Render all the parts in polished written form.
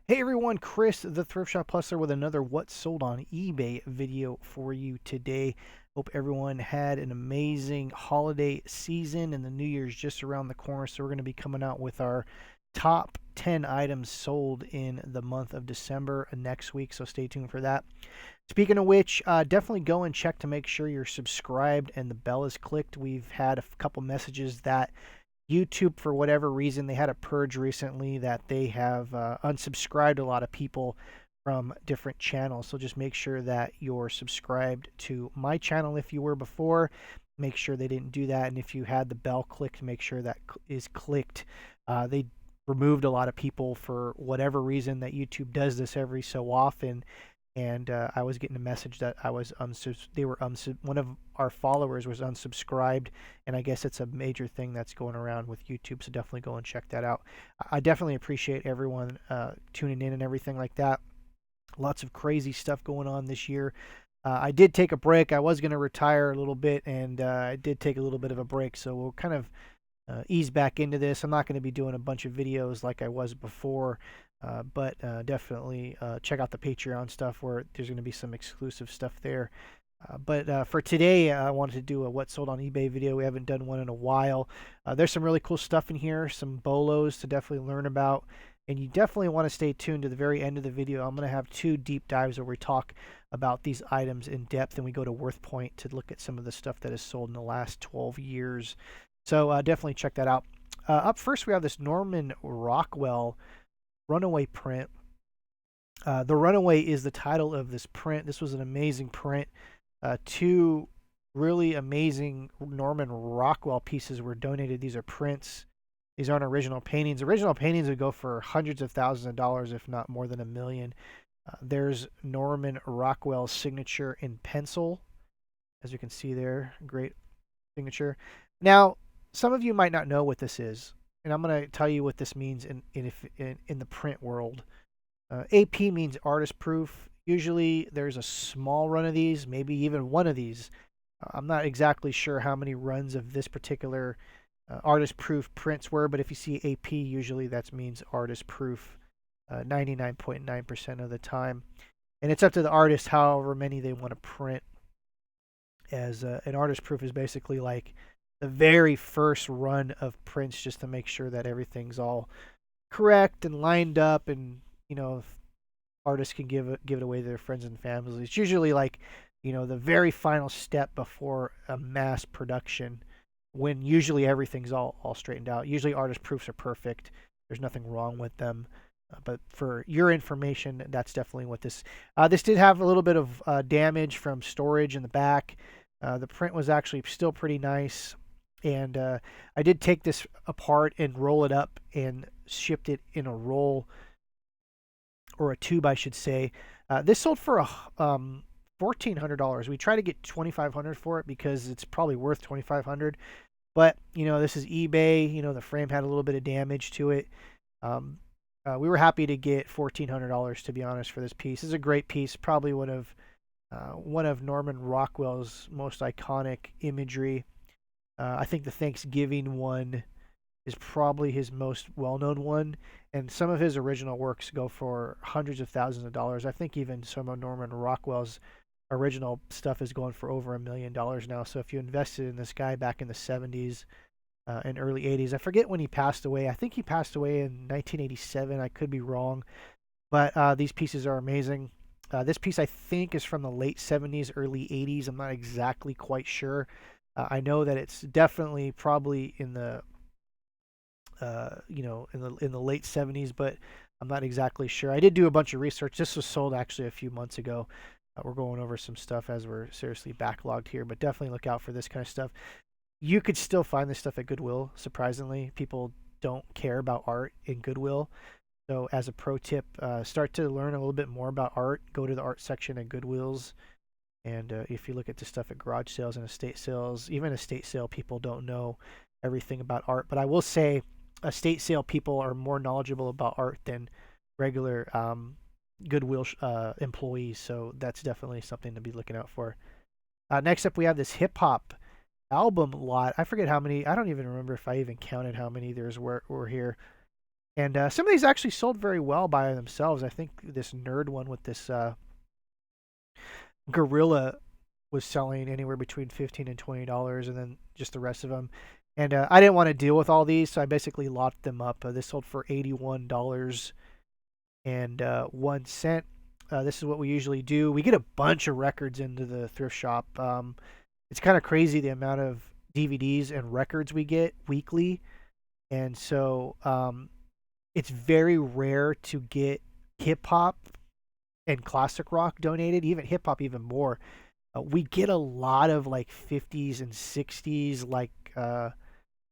Hey everyone, Chris, the Thrift Shop Hustler, with another What's Sold on eBay video for you today. Hope everyone had an amazing holiday season and the New Year's just around the corner. So we're going to be coming out with our top 10 items sold in the month of December next week. So stay tuned for that. Speaking of which, definitely go and check to make sure you're subscribed and the bell is clicked. We've had a couple messages that YouTube, for whatever reason, they had a purge recently that they have unsubscribed a lot of people from different channels. So just make sure that you're subscribed to my channel if you were before. Make sure they didn't do that. And if you had the bell clicked, make sure that is clicked. They removed a lot of people for whatever reason that YouTube does this every so often. And I was getting a message that I was one of our followers was unsubscribed, and I guess it's a major thing that's going around with YouTube. So definitely go and check that out. I definitely appreciate everyone tuning in and everything like that. Lots of crazy stuff going on this year. I did take a break. I was going to retire a little bit, and I did take a little bit of a break. So we'll kind of ease back into this. I'm not going to be doing a bunch of videos like I was before, but definitely check out the Patreon stuff where there's going to be some exclusive stuff there. But for today, I wanted to do a What Sold on eBay video. We haven't done one in a while. There's some really cool stuff in here, some bolos to definitely learn about. And you definitely want to stay tuned to the very end of the video. I'm going to have two deep dives where we talk about these items in depth, and we go to Worth Point to look at some of the stuff that is sold in the last 12 years. So definitely check that out. Up first, we have this Norman Rockwell Runaway print. The Runaway is the title of this print. This was an amazing print. Two really amazing Norman Rockwell pieces were donated. These are prints. These aren't original paintings. Original paintings would go for hundreds of thousands of dollars, if not more than $1 million. There's Norman Rockwell's signature in pencil, as you can see there. Great signature. Now, some of you might not know what this is, and I'm going to tell you what this means in the print world. AP means artist proof. Usually there's a small run of these, maybe even one of these. I'm not exactly sure how many runs of this particular artist proof prints were, but if you see AP, usually that means artist proof 99.9% of the time. And it's up to the artist however many they want to print. As an artist proof is basically like the very first run of prints, just to make sure that everything's all correct and lined up, and if artists can give it away to their friends and families. It's usually like the very final step before a mass production, when usually everything's all straightened out. Usually artist proofs are perfect. There's nothing wrong with them. But for your information, that's definitely what this. This did have a little bit of damage from storage in the back. The print was actually still pretty nice. And I did take this apart and roll it up and shipped it in a roll, or a tube, I should say. This sold for $1,400. We try to get $2,500 for it because it's probably worth $2,500. But this is eBay. The frame had a little bit of damage to it. We were happy to get $1,400, to be honest, for this piece. It's a great piece. Probably one of Norman Rockwell's most iconic imagery. I think the Thanksgiving one is probably his most well-known one, and some of his original works go for hundreds of thousands of dollars. I think even some of Norman Rockwell's original stuff is going for over $1 million now. So if you invested in this guy back in the 70s and early 80s, I forget when he passed away. I think he passed away in 1987. I could be wrong, but these pieces are amazing. This piece I think is from the late 70s, early 80s. I'm not exactly quite sure. I know that it's definitely probably in the in the late 70s, but I'm not exactly sure. I did do a bunch of research. This was sold actually a few months ago. We're going over some stuff as we're seriously backlogged here, but definitely look out for this kind of stuff. You could still find this stuff at Goodwill. Surprisingly, people don't care about art in Goodwill. So as a pro tip, start to learn a little bit more about art. Go to the art section at Goodwill's. And if you look at the stuff at garage sales and estate sales, even estate sale people don't know everything about art. But I will say estate sale people are more knowledgeable about art than regular Goodwill employees. So that's definitely something to be looking out for. Next up, we have this hip hop album lot. I forget how many. I don't even remember if I even counted how many were here. And some of these actually sold very well by themselves. I think this nerd one with this gorilla was selling anywhere between $15 and $20, and then just the rest of them. And I didn't want to deal with all these, so I basically locked them up. This sold for $81.01. This is what we usually do. We get a bunch of records into the thrift shop. It's kind of crazy the amount of DVDs and records we get weekly, and so it's very rare to get hip hop and classic rock donated. Even hip hop, even more. We get a lot of like 50s and 60s, like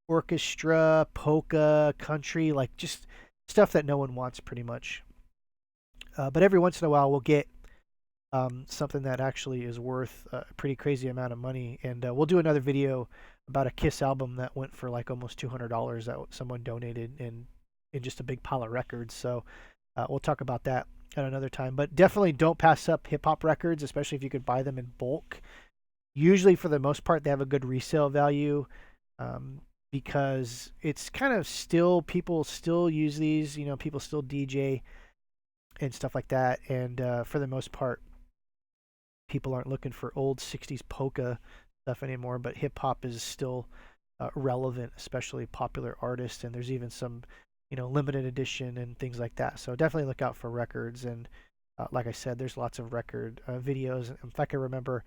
orchestra, polka, country, like just stuff that no one wants, pretty much. But every once in a while, we'll get something that actually is worth a pretty crazy amount of money. And we'll do another video about a Kiss album that went for like almost $200 that someone donated in just a big pile of records. So we'll talk about that at another time. But definitely don't pass up hip hop records, especially if you could buy them in bulk. Usually, for the most part, they have a good resale value because it's kind of still, people still use these. You know, people still DJ and stuff like that. And for the most part, people aren't looking for old 60s polka stuff anymore, but hip hop is still relevant, especially popular artists. And there's even some, you know, limited edition and things like that. So definitely look out for records. And like I said, there's lots of record videos. If I can remember,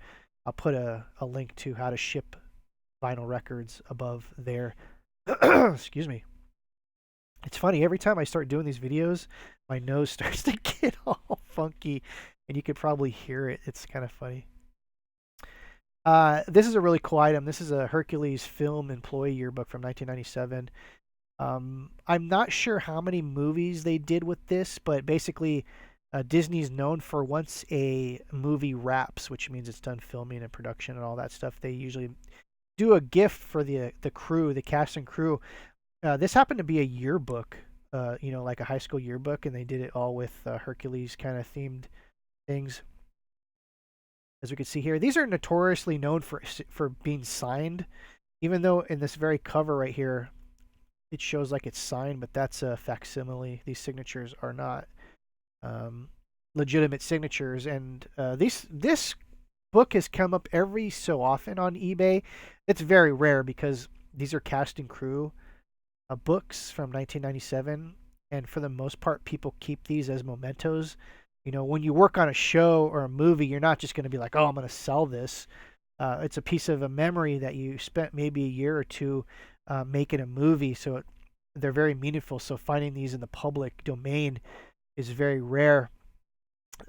I'll put a link to how to ship vinyl records above there. Excuse me. It's funny, every time I start doing these videos, my nose starts to get all funky, and you could probably hear it. It's kind of funny. This is a really cool item. This is a Hercules Film Employee Yearbook from 1997. I'm not sure how many movies they did with this, but basically, Disney's known for once a movie wraps, which means it's done filming and production and all that stuff. They usually do a gift for the crew, the cast and crew. This happened to be a yearbook, you know, like a high school yearbook, and they did it all with Hercules kind of themed things. As we can see here, these are notoriously known for being signed, even though in this very cover right here, it shows like it's signed, but that's a facsimile. These signatures are not legitimate signatures, and this book has come up every so often on eBay. It's very rare because these are cast and crew books from 1997, and for the most part, people keep these as mementos. You know, when you work on a show or a movie, you're not just going to be like, "Oh, I'm going to sell this." It's a piece of a memory that you spent maybe a year or two making a movie, so they're very meaningful. So finding these in the public domain is very rare.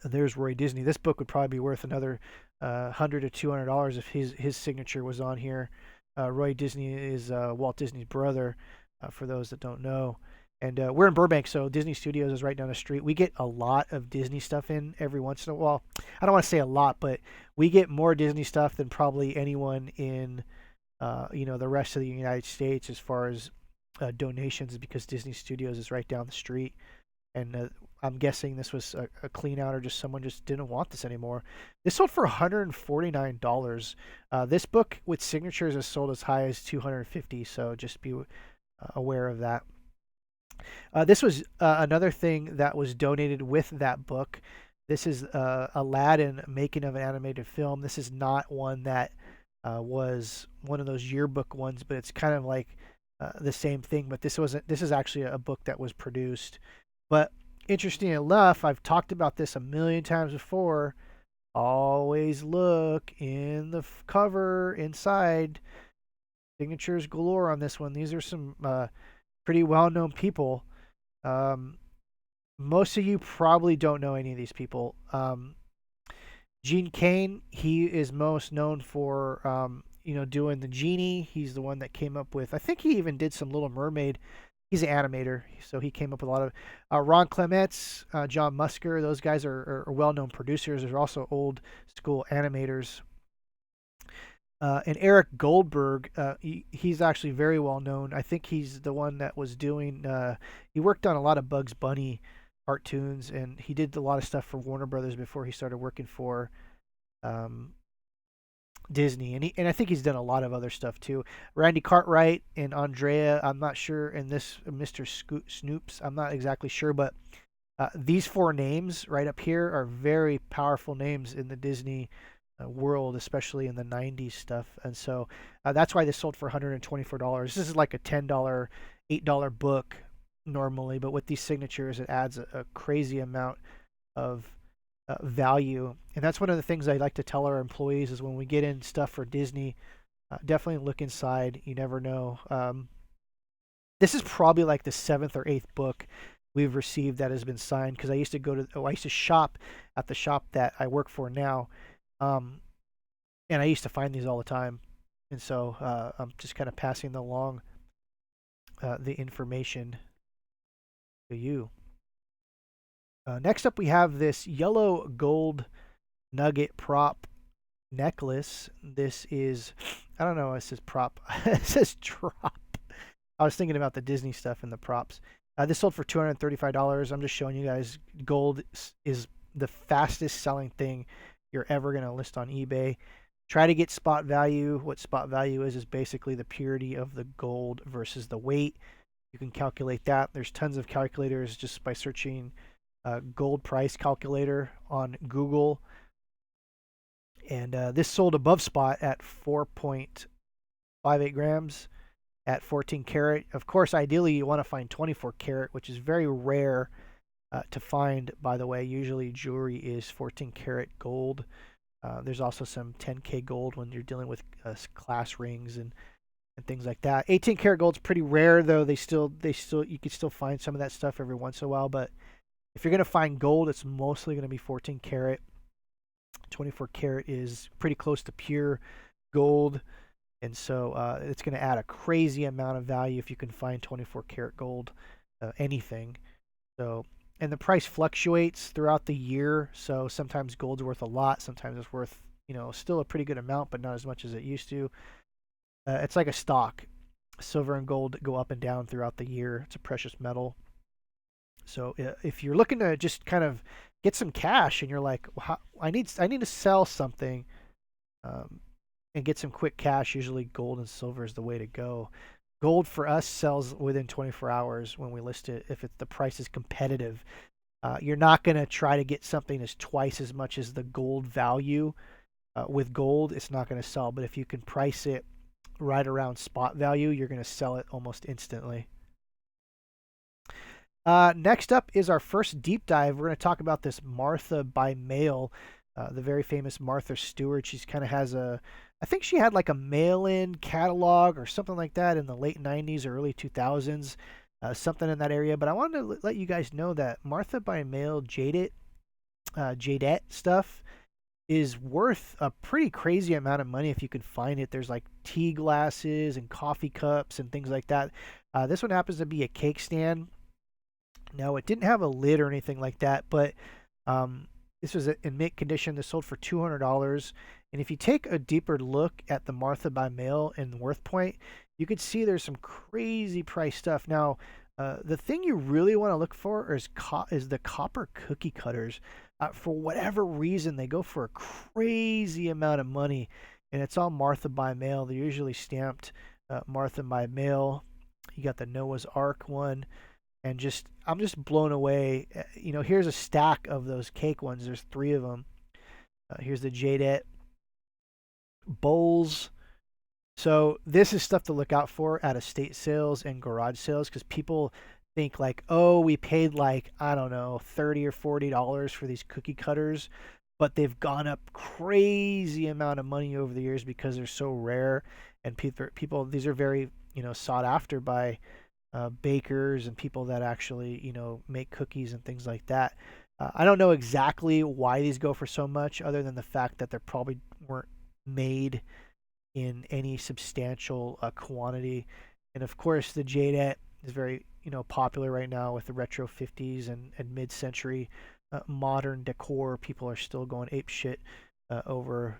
There's Roy Disney. This book would probably be worth another $100 to $200 if his signature was on here. Roy Disney is Walt Disney's brother, for those that don't know. And we're in Burbank, so Disney Studios is right down the street. We get a lot of Disney stuff in every once in a while. I don't want to say a lot, but we get more Disney stuff than probably anyone in you know, the rest of the United States as far as donations, because Disney Studios is right down the street. And I'm guessing this was a clean out, or just someone just didn't want this anymore. This sold for $149. This book with signatures is sold as high as $250, so just be aware of that. This was another thing that was donated with that book. This is Aladdin, Making of an Animated Film. This is not one that was one of those yearbook ones, but it's kind of like the same thing. But this is actually a book that was produced. But interesting enough, I've talked about this a million times before. Always look in the cover inside. Signatures galore on this one. These are some pretty well-known people. Most of you probably don't know any of these people. Gene Kane, he is most known for you know, doing the genie. He's the one that came up with, I think he even did some Little Mermaid. He's an animator, so he came up with a lot of Ron Clements, John Musker. Those guys are well-known producers. They're also old school animators. And Erik Goldberg, he's actually very well known. I think he's the one that was doing. He worked on a lot of Bugs Bunny cartoons, and he did a lot of stuff for Warner Brothers before he started working for Disney, and I think he's done a lot of other stuff too. Randy Cartwright and Andrea, I'm not sure, and this Mr. Snoops, I'm not exactly sure, but these four names right up here are very powerful names in the Disney world, especially in the 90s stuff. And so that's why this sold for $124. This is like a $10, $8 book normally, but with these signatures, it adds a crazy amount of value. And that's one of the things I like to tell our employees is when we get in stuff for Disney, definitely look inside. You never know. This is probably like the seventh or eighth book we've received that has been signed, because I used to I used to shop at the shop that I work for now, and I used to find these all the time, and so I'm just kind of passing along the information to you. Next up, we have this yellow gold nugget prop necklace. This is, I don't know, it says prop, it says drop. I was thinking about the Disney stuff and the props. This sold for $235. I'm just showing you guys gold is the fastest selling thing you're ever going to list on eBay. Try to get spot value. What spot value is basically the purity of the gold versus the weight. You can calculate that. There's tons of calculators just by searching gold price calculator on Google. And this sold above spot at 4.58 grams. At 14 karat. Of course, ideally you want to find 24 karat, which is very rare to find, by the way. Usually jewelry is 14 karat gold. There's also some 10K gold when you're dealing with class rings and things like that. 18 karat gold's pretty rare, though. You can still find some of that stuff every once in a while, but if you're going to find gold, it's mostly going to be 14 karat. 24 karat is pretty close to pure gold. And so it's going to add a crazy amount of value if you can find 24 karat gold, anything. So, and the price fluctuates throughout the year. So sometimes gold's worth a lot. Sometimes it's worth, still a pretty good amount, but not as much as it used to. It's like a stock. Silver and gold go up and down throughout the year. It's a precious metal. So if you're looking to just kind of get some cash and you're like, well, I need to sell something, and get some quick cash, usually gold and silver is the way to go. Gold for us sells within 24 hours when we list it if the price is competitive. You're not going to try to get something that's twice as much as the gold value. With gold, it's not going to sell. But if you can price it right around spot value, you're going to sell it almost instantly. Next up is our first deep dive. We're going to talk about this Martha by mail, the very famous Martha Stewart. She's kind of has I think she had like a mail-in catalog or something like that in the late 90s or early 2000s, something in that area. But I wanted to let you guys know that Martha by mail Jadette stuff is worth a pretty crazy amount of money if you can find it. There's like tea glasses and coffee cups and things like that. This one happens to be a cake stand. Now, it didn't have a lid or anything like that, but this was in mint condition. This sold for $200. And if you take a deeper look at the Martha by mail in Worth Point, you can see there's some crazy price stuff. Now, the thing you really want to look for is the copper cookie cutters. For whatever reason, they go for a crazy amount of money, and it's all Martha by mail. They're usually stamped Martha by mail. You got the Noah's Ark one. And I'm just blown away. Here's a stack of those cake ones. There's 3 of them. Here's the Jadette bowls. So this is stuff to look out for at estate sales and garage sales, because people think like, oh, we paid like, I don't know, $30 or $40 for these cookie cutters, but they've gone up crazy amount of money over the years because they're so rare, and people these are very sought after by bakers and people that actually make cookies and things like that. I don't know exactly why these go for so much, other than the fact that they probably weren't made in any substantial quantity. And of course, the Jadette is very popular right now with the retro 50s and mid-century modern decor. People are still going ape shit over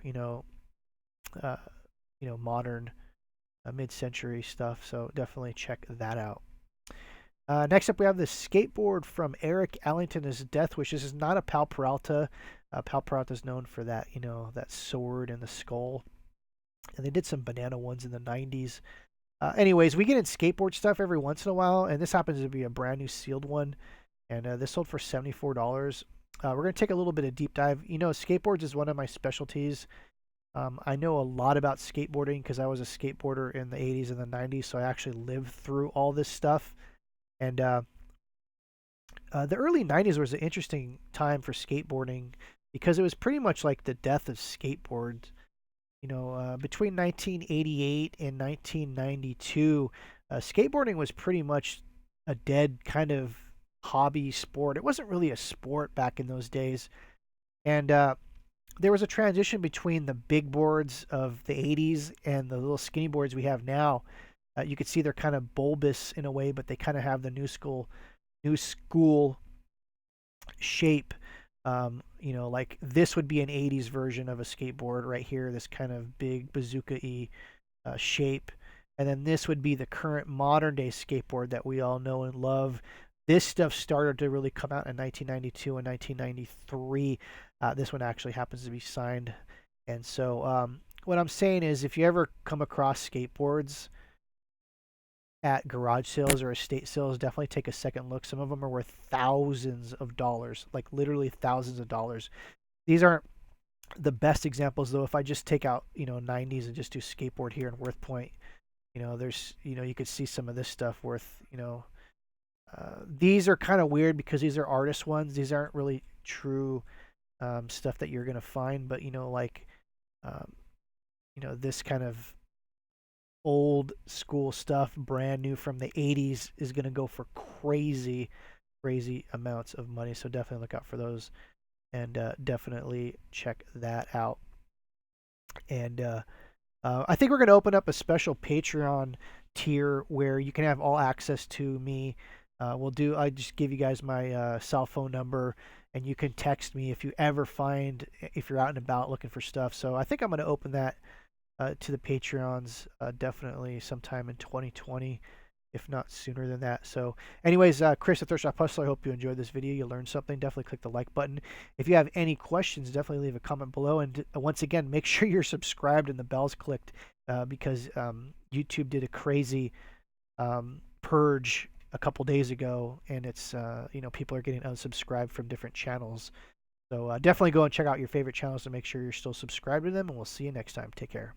modern mid-century stuff. So definitely check that out. Next up, we have the Skateboard from Erik, Ellington, is Death Wish. This is not a Pal Peralta. Pal Peralta is known for that, that sword and the skull. and they did some banana ones in the 90s. Anyways, we get in skateboard stuff every once in a while, and this happens to be a brand new sealed one, and this sold for $74. We're going to take a little bit of deep dive. You know, skateboards is one of my specialties. I know a lot about skateboarding because I was a skateboarder in the 80s and the 90s, so I actually lived through all this stuff. And the early 90s was an interesting time for skateboarding because it was pretty much like the death of skateboards. You know, between 1988 and 1992, skateboarding was pretty much a dead kind of hobby sport. It wasn't really a sport back in those days. And there was a transition between the big boards of the 80s and the little skinny boards we have now. You could see they're kind of bulbous in a way, but they kind of have the new school shape. You know, like this would be an 80s version of a skateboard right here, this kind of big bazooka-y shape. And then this would be the current modern day skateboard that we all know and love. This stuff started to really come out in 1992 and 1993. This one actually happens to be signed. And so what I'm saying is if you ever come across skateboards at garage sales or estate sales, definitely take a second look. Some of them are worth thousands of dollars, like literally thousands of dollars. These aren't the best examples though. If I just take out, you know, 90s and just do skateboard here in Worth Point, you know, there's, you know, you could see some of this stuff worth, you know, these are kind of weird because these are artist ones. These aren't really true stuff that you're gonna find, but you know, like, um, you know, this kind of old school stuff, brand new from the 80s, is going to go for crazy, crazy amounts of money. So definitely look out for those and definitely check that out. And I think we're going to open up a special Patreon tier where you can have all access to me. I just give you guys my cell phone number and you can text me if you ever find, if you're out and about looking for stuff. So I think I'm going to open that to the Patreons definitely sometime in 2020, if not sooner than that. So anyways, Chris, the Thrift Shop Hustler, I hope you enjoyed this video. You learned something. Definitely click the like button. If you have any questions, definitely leave a comment below. And once again, make sure you're subscribed and the bell's clicked because YouTube did a crazy purge a couple days ago, and it's you know, people are getting unsubscribed from different channels. So definitely go and check out your favorite channels to make sure you're still subscribed to them, and we'll see you next time. Take care.